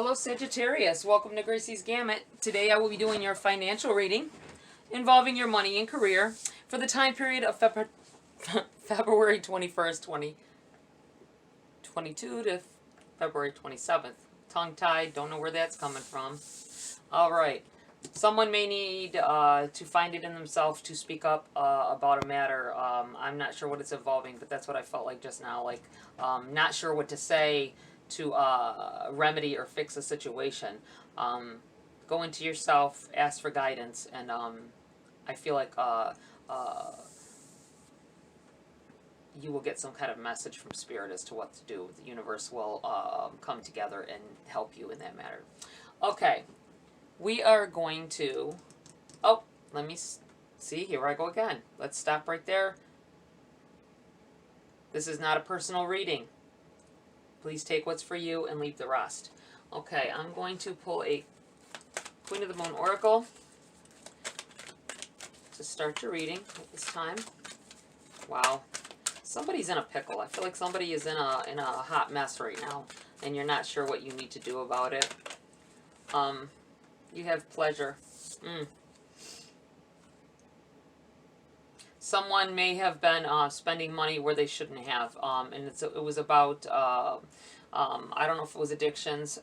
Hello Sagittarius, welcome to GRAYCI'S Gamut. Today I will be doing your financial reading involving your money and career for the time period of February 21st, 2022 to February 27th. Tongue-tied, don't know where that's coming from. Alright, someone may need to find it in themselves to speak up about a matter. I'm not sure what it's involving, but that's what I felt like just now. Like, not sure what to say to remedy or fix a situation. Go into yourself, ask for guidance, and I feel like you will get some kind of message from Spirit as to what to do. The universe will come together and help you in that matter. Okay, we are going to... Oh, let me see. Here I go again. Let's stop right there. This is not a personal reading. Please take what's for you and leave the rest. Okay, I'm going to pull a Queen of the Moon Oracle to start your reading at this time. Wow. Somebody's in a pickle. I feel like somebody is in a hot mess right now, and you're not sure what you need to do about it. You have pleasure. Someone may have been spending money where they shouldn't have, and it was about, I don't know if it was addictions.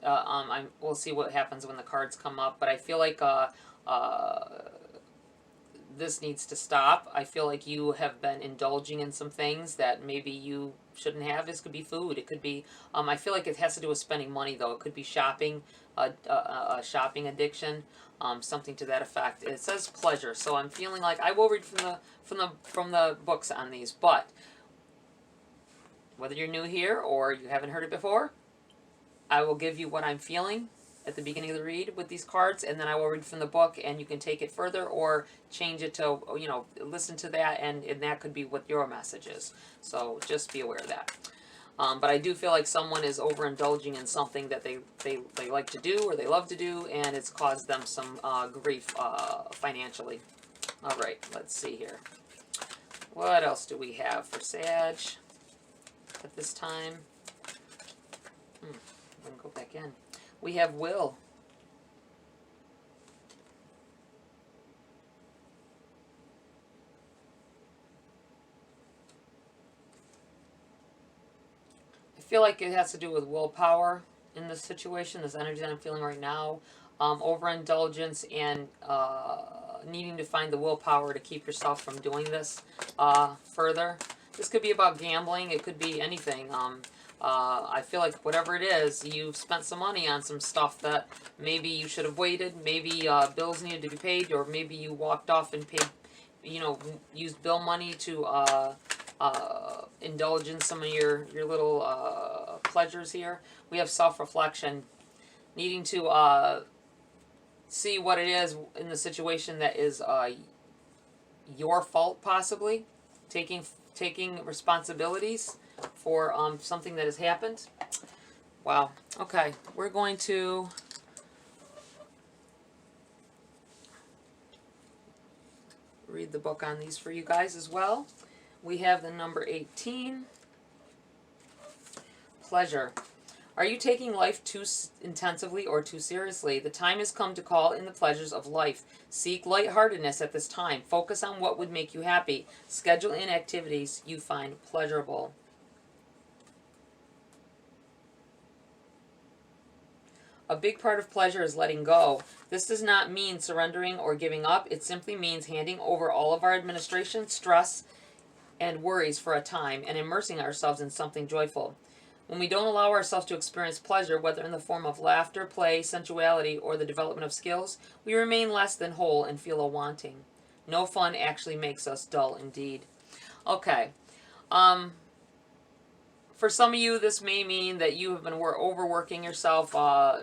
We'll see what happens when the cards come up, but I feel like this needs to stop. I feel like you have been indulging in some things that maybe you shouldn't have. This could be food. It could be, I feel like it has to do with spending money, though. It could be shopping, a shopping addiction. Something to that effect. It says pleasure, so I'm feeling like I will read from the books on these. But whether you're new here or you haven't heard it before, I will give you what I'm feeling at the beginning of the read with these cards, and then I will read from the book, and you can take it further or change it to, you know, listen to that, and that could be what your message is. So just be aware of that. But I do feel like someone is overindulging in something that they like to do or they love to do, and it's caused them some grief financially. All right, let's see here. What else do we have for Sag at this time? I'm going to go back in. We have Will. I feel like it has to do with willpower in this situation, this energy that I'm feeling right now. Overindulgence and needing to find the willpower to keep yourself from doing this further. This could be about gambling. It could be anything. I feel like whatever it is, you've spent some money on some stuff that maybe you should have waited. Maybe bills needed to be paid, or maybe you walked off and paid, you know, used bill money to indulge in some of your little pleasures here. We have self-reflection, needing to see what it is in the situation that is your fault, possibly taking responsibilities for something that has happened. Wow. Okay, we're going to read the book on these for you guys as well. We have the number 18. Pleasure. Are you taking life too intensively or too seriously? The time has come to call in the pleasures of life. Seek lightheartedness at this time. Focus on what would make you happy. Schedule in activities you find pleasurable. A big part of pleasure is letting go. This does not mean surrendering or giving up. It simply means handing over all of our administration, stress, and worries for a time and immersing ourselves in something joyful. When we don't allow ourselves to experience pleasure, whether in the form of laughter, play, sensuality, or the development of skills, we remain less than whole and feel a wanting. No fun actually makes us dull indeed. Okay. For some of you, this may mean that you have been overworking yourself. I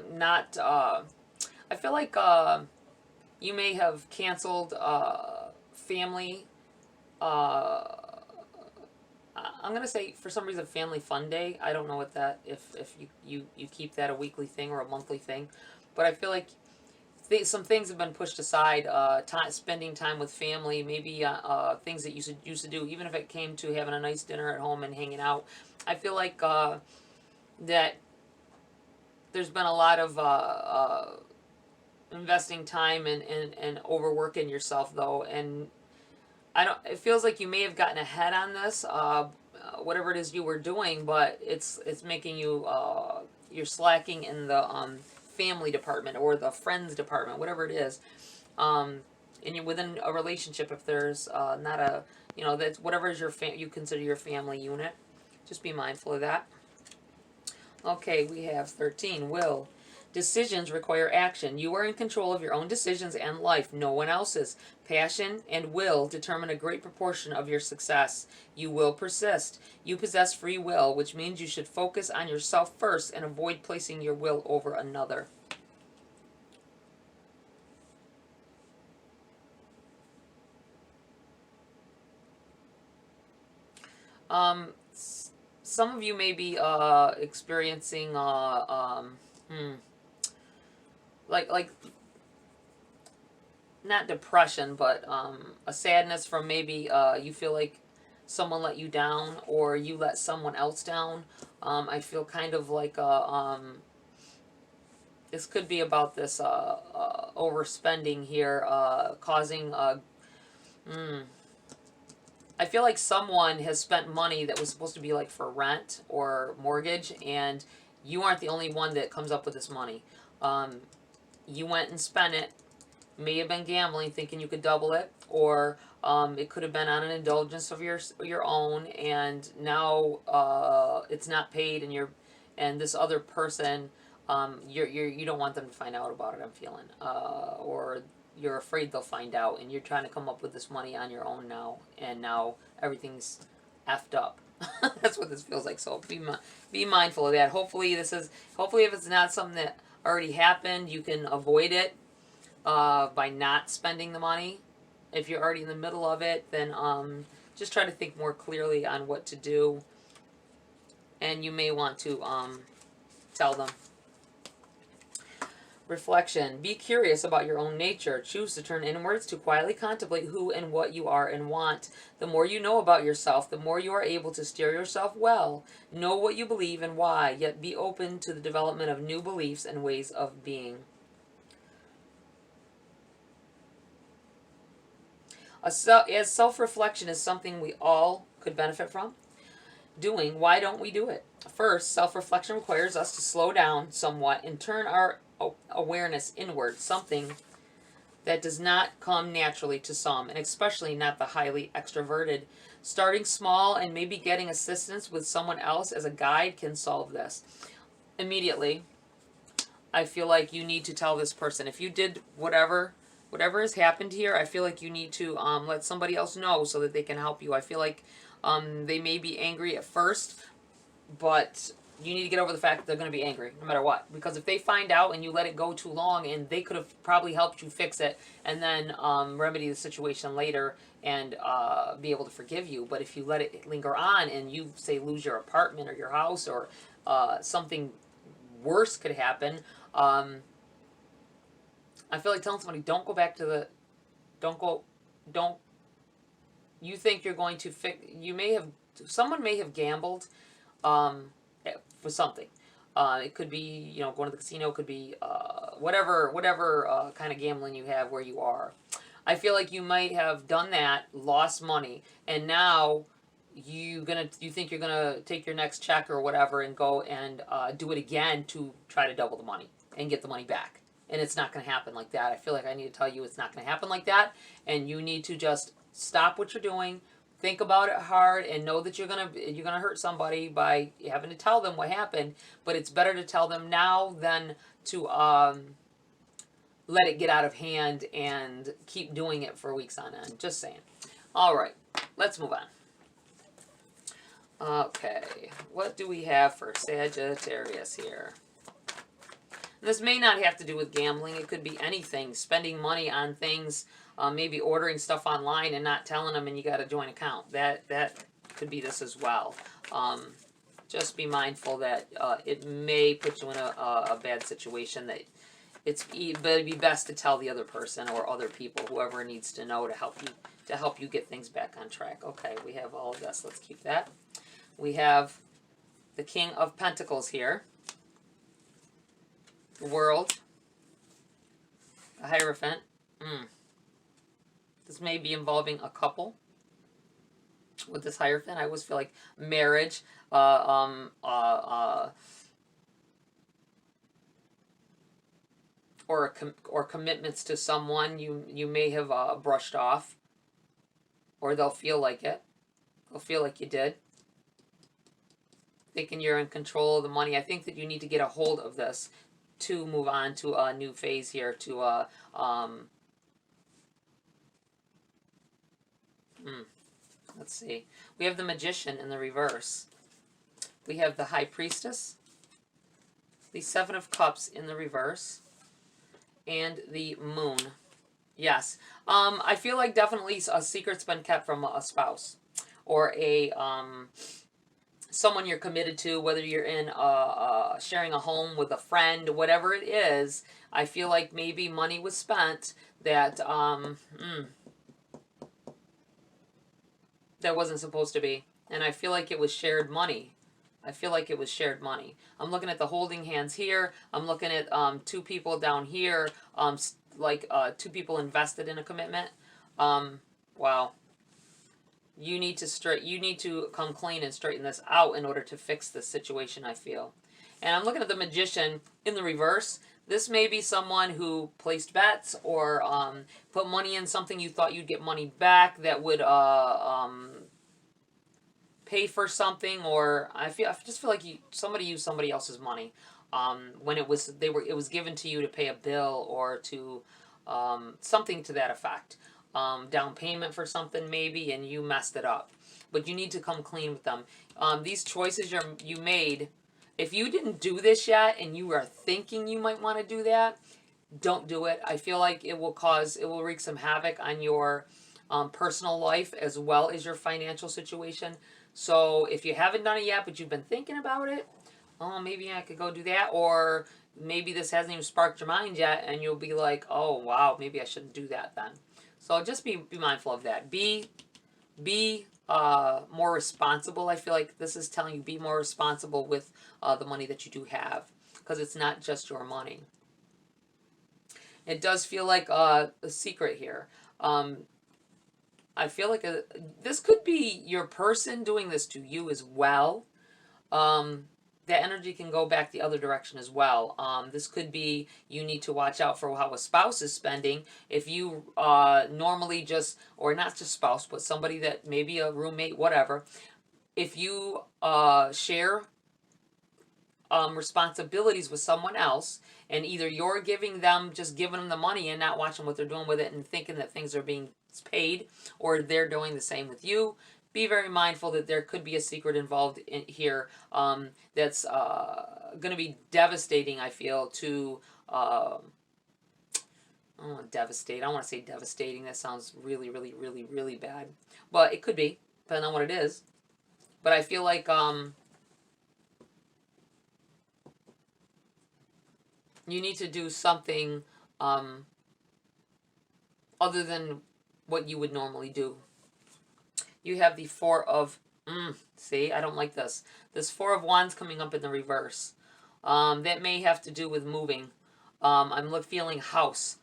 feel like you may have canceled family. I'm going to say, for some reason, Family Fun Day. I don't know what that, if you keep that a weekly thing or a monthly thing. But I feel like some things have been pushed aside. Spending time with family, maybe things that you used to do, even if it came to having a nice dinner at home and hanging out. I feel like that there's been a lot of investing time and overworking yourself though, and it feels like you may have gotten ahead on this, whatever it is you were doing, but it's making you, you're slacking in the family department or the friends department, whatever it is. And you within a relationship, if there's not a, that's whatever is you consider your family unit, just be mindful of that. Okay, we have 13, will. Decisions require action. You are in control of your own decisions and life, no one else's. Passion and will determine a great proportion of your success. You will persist. You possess free will, which means you should focus on yourself first and avoid placing your will over another. Some of you may be experiencing like not depression, but a sadness from maybe you feel like someone let you down or you let someone else down. I feel kind of like this could be about this overspending here, causing I feel like someone has spent money that was supposed to be like for rent or mortgage, and you aren't the only one that comes up with this money. You went and spent it. May have been gambling, thinking you could double it, or it could have been on an indulgence of your own, and now it's not paid, and this other person, you don't want them to find out about it. I'm feeling, or you're afraid they'll find out, and you're trying to come up with this money on your own now, and now everything's effed up. That's what this feels like. So be mindful of that. Hopefully if it's not something that already happened, you can avoid it by not spending the money. If you're already in the middle of it, then just try to think more clearly on what to do, and you may want to tell them. Reflection. Be curious about your own nature. Choose to turn inwards to quietly contemplate who and what you are and want. The more you know about yourself, the more you are able to steer yourself well. Know what you believe and why, yet be open to the development of new beliefs and ways of being. As self-reflection is something we all could benefit from doing, why don't we do it? First, self-reflection requires us to slow down somewhat and turn our awareness inward, something that does not come naturally to some, and especially not the highly extroverted. Starting small and maybe getting assistance with someone else as a guide can solve this. Immediately, I feel like you need to tell this person. If you did whatever has happened here, I feel like you need to let somebody else know so that they can help you. I feel like they may be angry at first, but you need to get over the fact that they're going to be angry no matter what. Because if they find out and you let it go too long, and they could have probably helped you fix it and then remedy the situation later and be able to forgive you. But if you let it linger on and you, say, lose your apartment or your house, or something worse could happen, I feel like telling somebody, don't go back to the, you think you're going to fix, someone may have gambled for something. It could be, going to the casino, it could be whatever kind of gambling you have where you are. I feel like you might have done that, lost money, and now you think you're gonna take your next check or whatever and go and do it again to try to double the money and get the money back. And it's not going to happen like that. I feel like I need to tell you it's not going to happen like that, and you need to just stop what you're doing, think about it hard, and know that you're gonna hurt somebody by having to tell them what happened. But it's better to tell them now than to let it get out of hand and keep doing it for weeks on end. Just saying. All right, let's move on. Okay, what do we have for Sagittarius here? This may not have to do with gambling. It could be anything. Spending money on things, maybe ordering stuff online and not telling them, and you got a joint account. That could be this as well. Just be mindful that it may put you in a bad situation. That it'd be best to tell the other person or other people, whoever needs to know, to help you get things back on track. Okay, we have all of this. Let's keep that. We have the King of Pentacles here. The World. The Hierophant. This may be involving a couple. With this Hierophant, I always feel like marriage, or commitments to someone you may have brushed off, or they'll feel like it. They'll feel like you did. Thinking you're in control of the money. I think that you need to get a hold of this to move on to a new phase here. To let's see. We have the Magician in the reverse. We have the High Priestess, the Seven of Cups in the reverse, and the Moon. Yes. I feel like definitely a secret's been kept from a spouse or a someone you're committed to, whether you're in sharing a home with a friend, whatever it is. I feel like maybe money was spent that that wasn't supposed to be. And I feel like it was shared money. I feel like it was shared money. I'm looking at the holding hands here. I'm looking at two people down here, two people invested in a commitment. Wow. You need to come clean and straighten this out in order to fix this situation, I feel. And I'm looking at the Magician in the reverse. This may be someone who placed bets or put money in something you thought you'd get money back that would pay for something, or I just feel like somebody used somebody else's money when it was given to you to pay a bill or to something to that effect. Down payment for something maybe, and you messed it up. But you need to come clean with them. These choices you made, if you didn't do this yet and you are thinking you might want to do that, don't do it. I feel like it will wreak some havoc on your personal life as well as your financial situation. So if you haven't done it yet, but you've been thinking about it, oh, maybe I could go do that. Or maybe this hasn't even sparked your mind yet, and you'll be like, oh, wow, maybe I shouldn't do that then. So just be mindful of that. Be more responsible. I feel like this is telling you be more responsible with the money that you do have, because it's not just your money. It does feel like a secret here. I feel like this could be your person doing this to you as well. That energy can go back the other direction as well. This could be you need to watch out for how a spouse is spending. If you normally just, or not just spouse, but somebody that maybe a roommate, whatever. If you share responsibilities with someone else, and either you're giving them the money and not watching what they're doing with it and thinking that things are being paid, or they're doing the same with you, be very mindful that there could be a secret involved in here that's going to be devastating, I feel, to devastate. I don't want to say devastating. That sounds really, really, really, really bad. But it could be, depending on what it is. But I feel like you need to do something other than what you would normally do. You have the Four of, see, I don't like this. This Four of Wands coming up in the reverse. That may have to do with moving. I'm feeling house.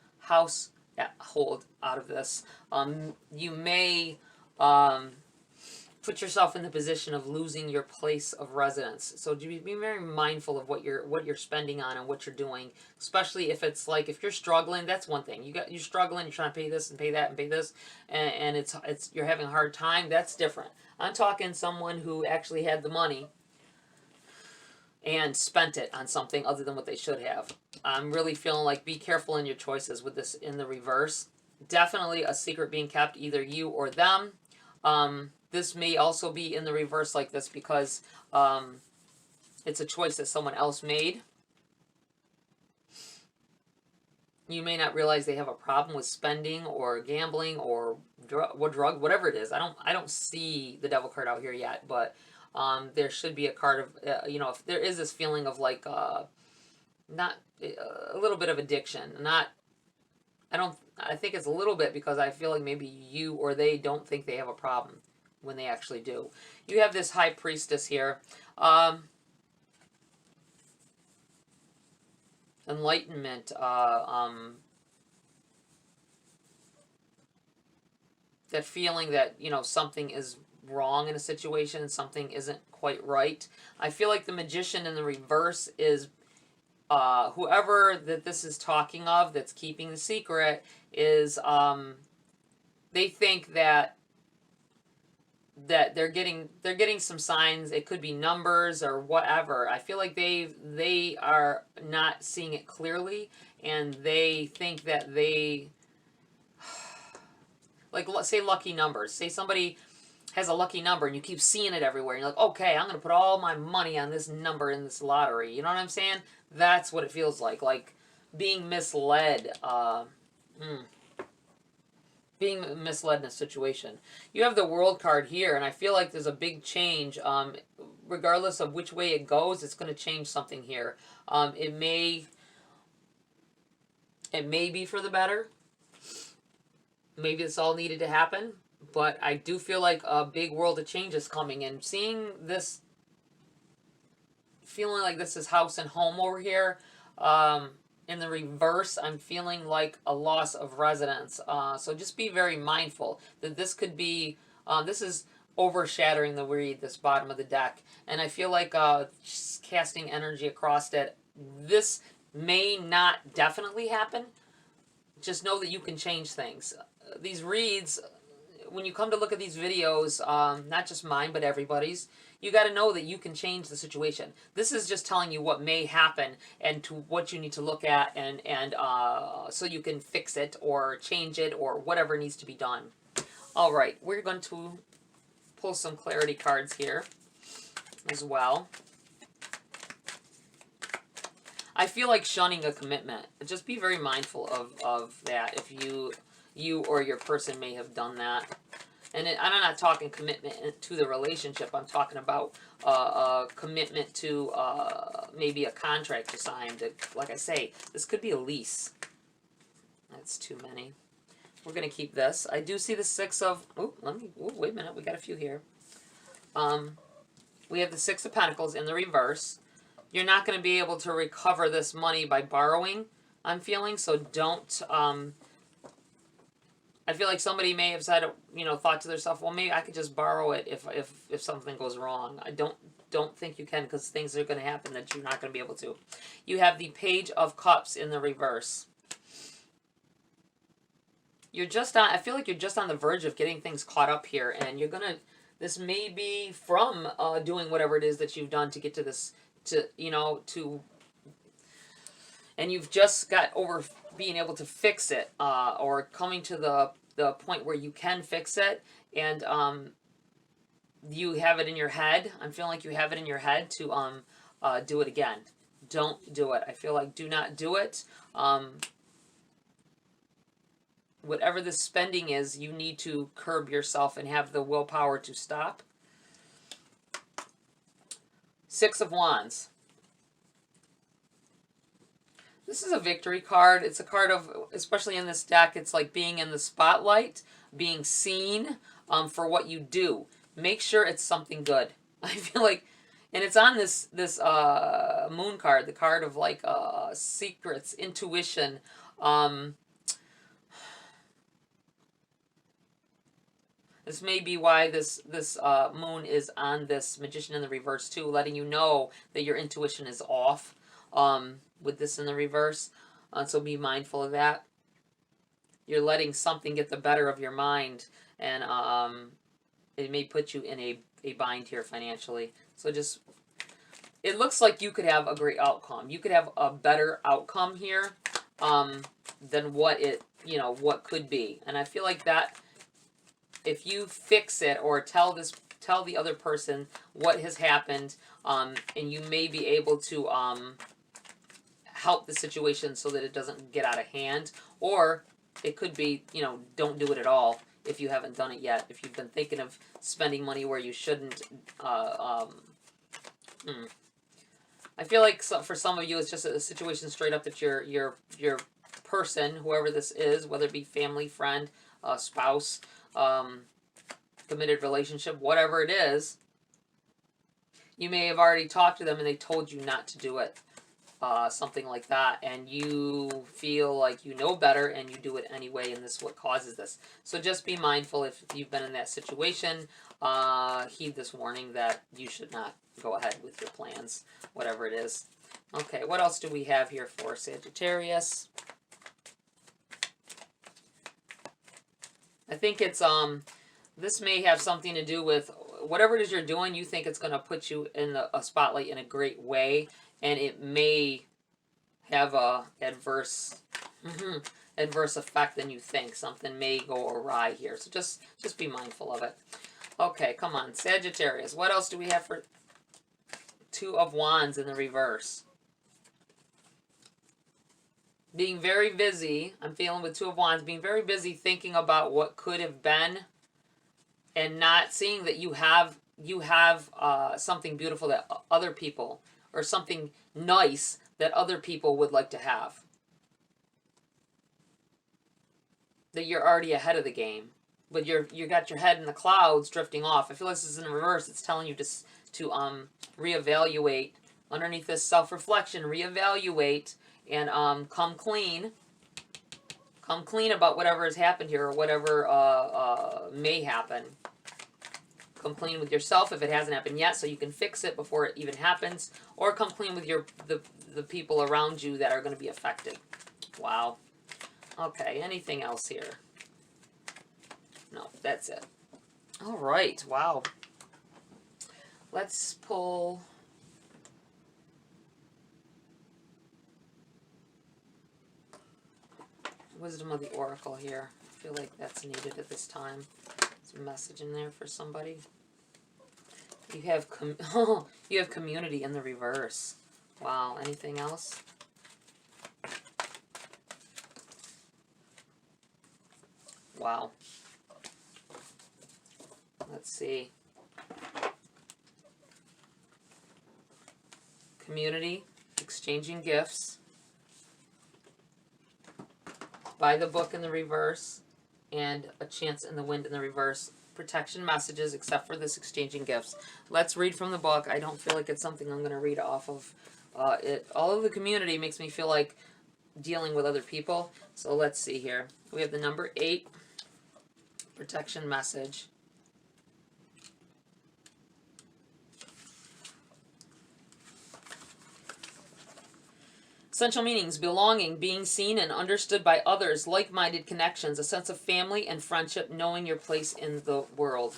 Yeah, hold out of this. You may put yourself in the position of losing your place of residence. So be very mindful of what you're spending on and what you're doing, especially if it's like, if you're struggling, that's one thing. You're struggling, you're trying to pay this and pay that and pay this, and it's you're having a hard time, that's different. I'm talking someone who actually had the money and spent it on something other than what they should have. I'm really feeling like be careful in your choices with this in the reverse. Definitely a secret being kept, either you or them. This may also be in the reverse like this because it's a choice that someone else made. You may not realize they have a problem with spending or gambling or drug, whatever it is. I don't see the Devil card out here yet, but there should be a card of, if there is this feeling of like, not a little bit of addiction. I think it's a little bit because I feel like maybe you or they don't think they have a problem when they actually do. You have this High Priestess here. enlightenment, that feeling that, you know, something is wrong in a situation, something isn't quite right. I feel like the Magician in the reverse is whoever that this is talking of that's keeping the secret is they think that they're getting some signs. It could be numbers or whatever. I feel like they are not seeing it clearly, and they think that they, like, let's say lucky numbers. Say somebody has a lucky number and you keep seeing it everywhere. And you're like, okay, I'm gonna put all my money on this number in this lottery. You know what I'm saying? That's what it feels like being misled. Being misled in a situation. You have the World card here, and I feel like there's a big change. Regardless of which way it goes, it's going to change something here. It may be for the better. Maybe it's all needed to happen, but I do feel like a big world of change is coming, and seeing this, feeling like this is house and home over here. In the reverse, I'm feeling like a loss of residence. So just be very mindful that this could be, this is overshadowing the read, this bottom of the deck. And I feel like just casting energy across it. This may not definitely happen. Just know that you can change things. These reads, when you come to look at these videos, not just mine, but everybody's, you got to know that you can change the situation. This is just telling you what may happen and to what you need to look at, and so you can fix it or change it or whatever needs to be done. All right, we're going to pull some clarity cards here as well. I feel like shunning a commitment. Just be very mindful of that if you or your person may have done that. And I'm not talking commitment to the relationship. I'm talking about a commitment to maybe a contract you signed. Like I say, this could be a lease. That's too many. We're going to keep this. I do see the Six of... Oh, wait a minute. We got a few here. We have the Six of Pentacles in the reverse. You're not going to be able to recover this money by borrowing, I'm feeling. So don't... I feel like somebody may have said, you know, thought to themselves, well, maybe I could just borrow it if something goes wrong. I don't think you can, because things are going to happen that you're not going to be able to. You have the Page of Cups in the reverse. You're just on, I feel like you're just on the verge of getting things caught up here, and you're going to, this may be from doing whatever it is that you've done to get to this, to, you know, to, and you've just got over being able to fix it, or coming to the point where you can fix it, and you have it in your head. I'm feeling like you have it in your head to do it again. Don't do it. I feel like do not do it. Whatever the spending is, you need to curb yourself and have the willpower to stop. Six of Wands. This is a victory card. It's a card of, especially in this deck, it's like being in the spotlight, being seen for what you do. Make sure it's something good. I feel like, and it's on this moon card, the card of like secrets, intuition. This may be why this moon is on this Magician in the reverse too, letting you know that your intuition is off. With this in the reverse, so be mindful of that. You're letting something get the better of your mind, and it may put you in a bind here financially. So just, it looks like you could have a great outcome. You could have a better outcome here than what it, you know, what could be. And I feel like that if you fix it or tell the other person what has happened, and you may be able to help the situation so that it doesn't get out of hand. Or it could be, you know, don't do it at all if you haven't done it yet. If you've been thinking of spending money where you shouldn't. I feel like for some of you it's just a situation straight up that your person, whoever this is, whether it be family, friend, spouse, committed relationship, whatever it is, you may have already talked to them and they told you not to do it. something like that, and you feel like you know better and you do it anyway, and this is what causes this. So just be mindful if you've been in that situation. Heed this warning that you should not go ahead with your plans, whatever it is. Okay, what else do we have here for Sagittarius? I think it's, this may have something to do with whatever it is you're doing. You think it's going to put you in a spotlight in a great way, and it may have a adverse effect than you think. Something may go awry here, so just be mindful of it. Okay, come on, Sagittarius. What else do we have for Two of Wands in the reverse? Being very busy. I'm feeling with Two of Wands, being very busy thinking about what could have been, and not seeing that you have something beautiful that other people, or something nice that other people would like to have. That you're already ahead of the game, but you got your head in the clouds drifting off. I feel like this is in reverse. It's telling you to reevaluate underneath this self-reflection. Reevaluate and come clean. Come clean about whatever has happened here, or whatever may happen. Come clean with yourself if it hasn't happened yet, so you can fix it before it even happens, or come clean with the people around you that are going to be affected. Wow. Okay, anything else here? No, that's it. All right, wow. Let's pull Wisdom of the Oracle here. I feel like that's needed at this time. There's a message in there for somebody. You have you have community in the reverse. Wow. Anything else? Wow. Let's see. Community, exchanging gifts. By the Book in the reverse, and A Chance in the Wind in the reverse. Protection messages, except for this exchanging gifts. Let's read from the book. I don't feel like it's something I'm going to read off of it. All of the community makes me feel like dealing with other people. So let's see here. We have the number 8, protection message. Essential meanings: belonging, being seen and understood by others, like-minded connections, a sense of family and friendship, knowing your place in the world.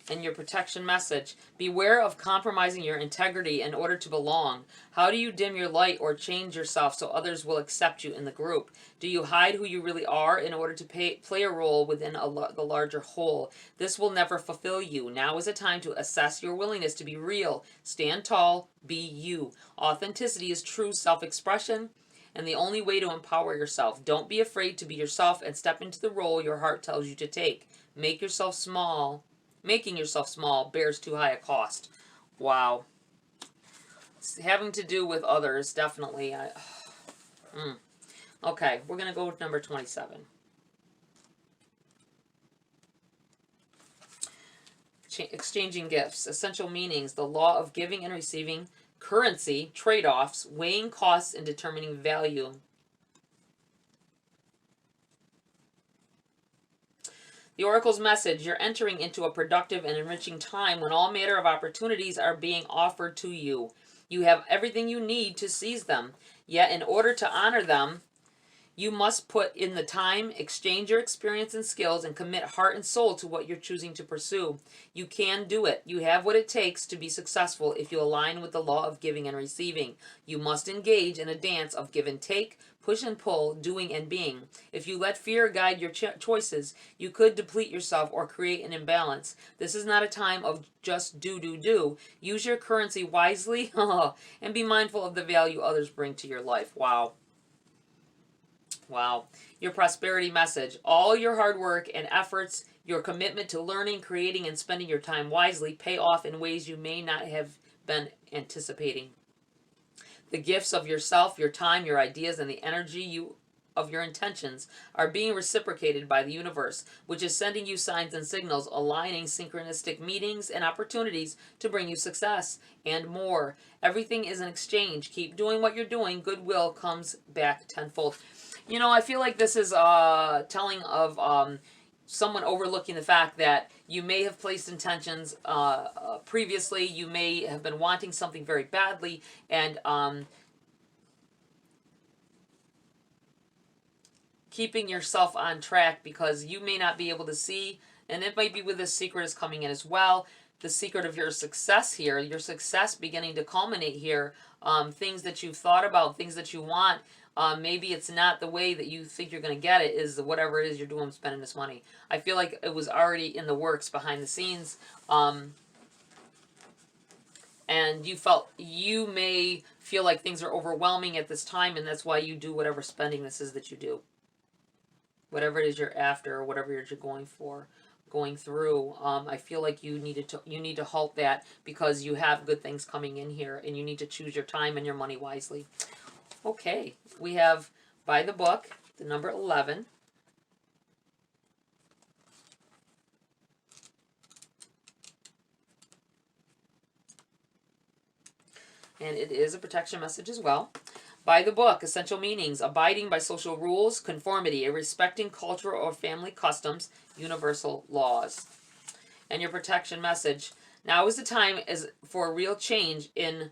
And your protection message: beware of compromising your integrity in order to belong. How do you dim your light or change yourself so others will accept you in the group? Do you hide who you really are in order to play a role within the larger whole? This will never fulfill you. Now is a time to assess your willingness to be real. Stand tall, be you. Authenticity is true self-expression, and the only way to empower yourself. Don't be afraid to be yourself and step into the role your heart tells you to take. Make yourself small. Making yourself small bears too high a cost. Wow. It's having to do with others, definitely. Okay, we're going to go with number 27. Exchanging gifts. Essential meanings: the law of giving and receiving. Currency, trade-offs, weighing costs and determining value. The Oracle's message: you're entering into a productive and enriching time when all manner of opportunities are being offered to you. You have everything you need to seize them. Yet in order to honor them, you must put in the time, exchange your experience and skills, and commit heart and soul to what you're choosing to pursue. You can do it. You have what it takes to be successful if you align with the law of giving and receiving. You must engage in a dance of give and take, push and pull, doing and being. If you let fear guide your choices, you could deplete yourself or create an imbalance. This is not a time of just do. Use your currency wisely and be mindful of the value others bring to your life. Wow. Wow. Your prosperity message: all your hard work and efforts, your commitment to learning, creating, and spending your time wisely pay off in ways you may not have been anticipating. The gifts of yourself, your time, your ideas, and the energy you of your intentions are being reciprocated by the universe, which is sending you signs and signals, aligning synchronistic meetings and opportunities to bring you success and more. Everything is an exchange. Keep doing what you're doing. Goodwill comes back tenfold. You know, I feel like this is telling of someone overlooking the fact that you may have placed intentions previously. You may have been wanting something very badly, and keeping yourself on track, because you may not be able to see, and it might be where the secret is coming in as well. The secret of your success here, your success beginning to culminate here, things that you've thought about, things that you want. Maybe it's not the way that you think you're going to get it, is whatever it is you're doing spending this money. I feel like it was already in the works behind the scenes. And you may feel like things are overwhelming at this time, and that's why you do whatever spending this is that you do. Whatever it is you're after, or whatever it is you're going through, I feel like you need to halt that, because you have good things coming in here, and you need to choose your time and your money wisely. Okay, we have by the book, the number 11. And it is a protection message as well. By the book, essential meanings: abiding by social rules, conformity, respecting cultural or family customs, universal laws. And your protection message: now is the time for a real change in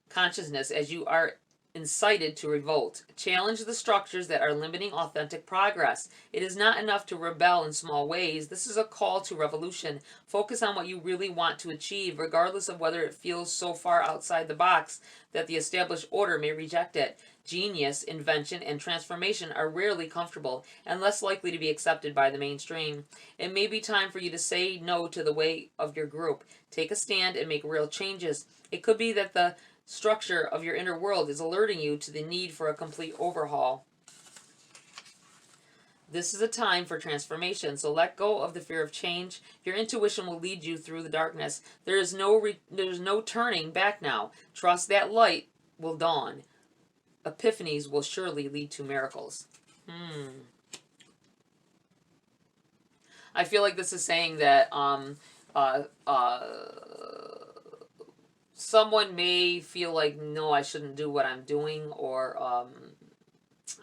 consciousness, as you are incited to revolt. Challenge the structures that are limiting authentic progress. It is not enough to rebel in small ways. This is a call to revolution. Focus on what you really want to achieve, regardless of whether it feels so far outside the box that the established order may reject it. Genius, invention, and transformation are rarely comfortable and less likely to be accepted by the mainstream. It may be time for you to say no to the way of your group. Take a stand and make real changes. It could be that the structure of your inner world is alerting you to the need for a complete overhaul. This is a time for transformation, so let go of the fear of change. Your intuition will lead you through the darkness. There's no turning back now. Trust that light will dawn. Epiphanies will surely lead to miracles. I feel like this is saying that someone may feel like, no, I shouldn't do what I'm doing, or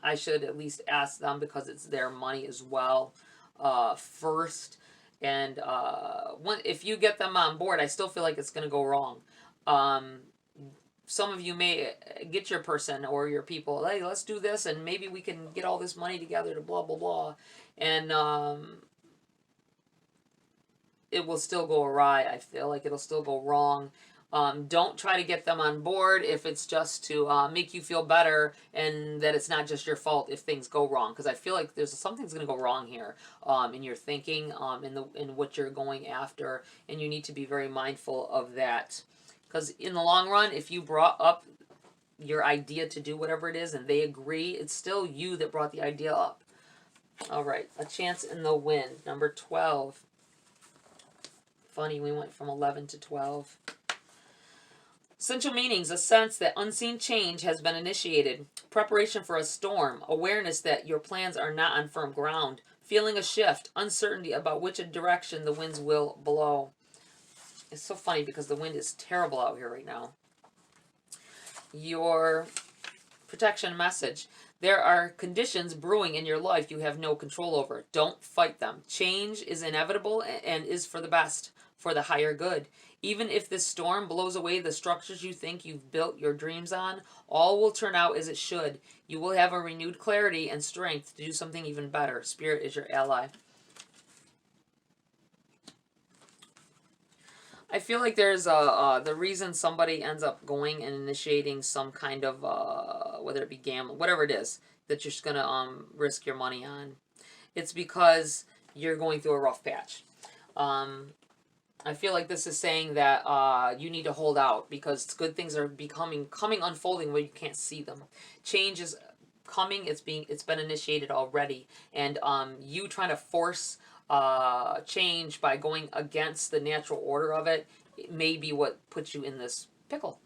I should at least ask them, because it's their money as well, first. And if you get them on board, I still feel like it's going to go wrong. Some of you may get your person or your people, hey, let's do this, and maybe we can get all this money together to blah, blah, blah. And it will still go awry. I feel like it'll still go wrong. Don't try to get them on board if it's just to make you feel better, and that it's not just your fault if things go wrong. Because I feel like something's going to go wrong here in your thinking, in what you're going after, and you need to be very mindful of that. Because in the long run, if you brought up your idea to do whatever it is and they agree, it's still you that brought the idea up. All right, a chance in the wind, number 12. Funny, we went from 11 to 12. Essential meanings: a sense that unseen change has been initiated. Preparation for a storm. Awareness that your plans are not on firm ground. Feeling a shift. Uncertainty about which direction the winds will blow. It's so funny because the wind is terrible out here right now. Your protection message: there are conditions brewing in your life you have no control over. Don't fight them. Change is inevitable and is for the best, for the higher good. Even if this storm blows away the structures you think you've built your dreams on, all will turn out as it should. You will have a renewed clarity and strength to do something even better. Spirit is your ally. I feel like there's the reason somebody ends up going and initiating some kind of, whether it be gambling, whatever it is, that you're just going to risk your money on. It's because you're going through a rough patch. I feel like this is saying that you need to hold out, because good things are unfolding where you can't see them. Change is coming. It's been initiated already, and you trying to force change by going against the natural order of it, it may be what puts you in this pickle.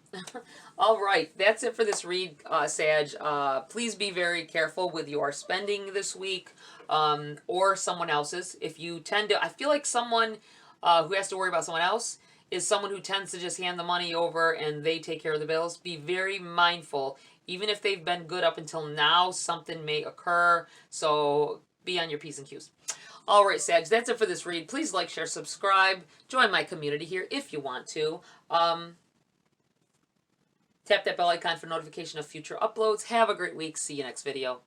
All right, that's it for this read, Sag. Please be very careful with your spending this week, or someone else's. If you tend to, I feel like someone who has to worry about someone else is someone who tends to just hand the money over and they take care of the bills. Be very mindful. Even if they've been good up until now, something may occur. So be on your P's and Q's. All right, Sags, that's it for this read. Please like, share, subscribe. Join my community here if you want to. Tap that bell icon for notification of future uploads. Have a great week. See you next video.